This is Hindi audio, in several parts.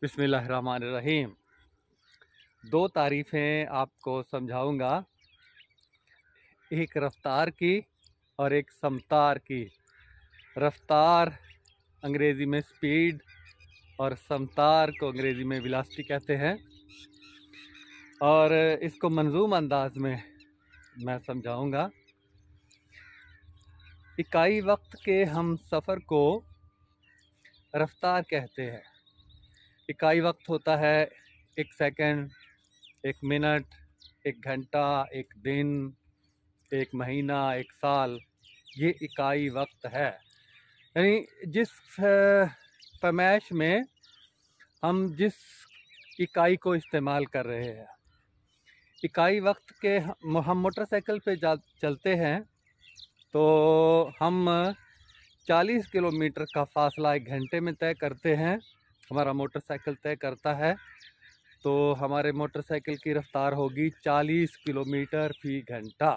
बिस्मिल्लाहिर्रहमानिर्रहीम। दो तारीफ़ें आपको समझाऊंगा, एक रफ्तार की और एक समतार की। रफ्तार अंग्रेज़ी में स्पीड और समतार को अंग्रेज़ी में वेलोसिटी कहते हैं। और इसको मंजूम अंदाज में मैं समझाऊंगा। इकाई वक्त के हम सफ़र को रफ्तार कहते हैं। इकाई वक्त होता है एक सेकंड, एक मिनट, एक घंटा, एक दिन, एक महीना, एक साल। ये इकाई वक्त है। यानी जिस पैमाइश में हम जिस इकाई को इस्तेमाल कर रहे हैं। इकाई वक्त के हम मोटरसाइकिल पे चलते हैं तो हम 40 किलोमीटर का फासला एक घंटे में तय करते हैं। हमारा मोटरसाइकिल तय करता है तो हमारे मोटरसाइकिल की रफ्तार होगी 40 किलोमीटर फी घंटा।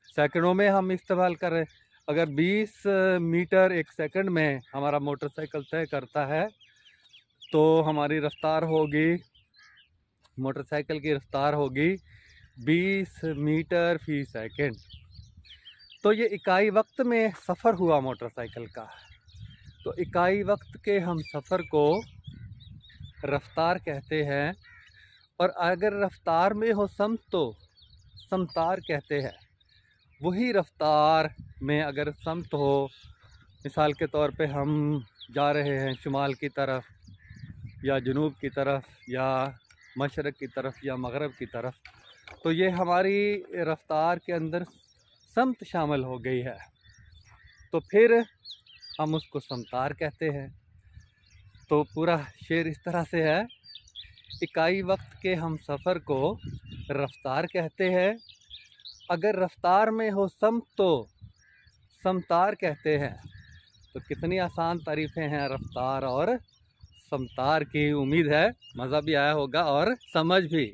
सेकंडों में हम इस्तेमाल कर रहे, अगर 20 मीटर एक सेकंड में हमारा मोटरसाइकिल तय करता है तो हमारी रफ्तार होगी, मोटरसाइकिल की रफ्तार होगी 20 मीटर फी सेकंड। तो ये इकाई वक्त में सफ़र हुआ मोटरसाइकिल का। तो इकाई वक्त के हम सफ़र को रफ्तार कहते हैं। और अगर रफ्तार में हो सम तो समतार कहते हैं। वही रफ्तार में अगर समत हो, मिसाल के तौर पे हम जा रहे हैं शुमाल की तरफ या जनूब की तरफ या मशरक़ की तरफ या मगरब की तरफ, तो ये हमारी रफ्तार के अंदर समत शामिल हो गई है, तो फिर हम उसको समतार कहते हैं। तो पूरा शेर इस तरह से है, इकाई वक्त के हम सफ़र को रफ्तार कहते हैं। अगर रफ्तार में हो समत तो समतार कहते हैं। तो कितनी आसान तारीफ़ें हैं रफ्तार और समतार की। उम्मीद है मज़ा भी आया होगा और समझ भी।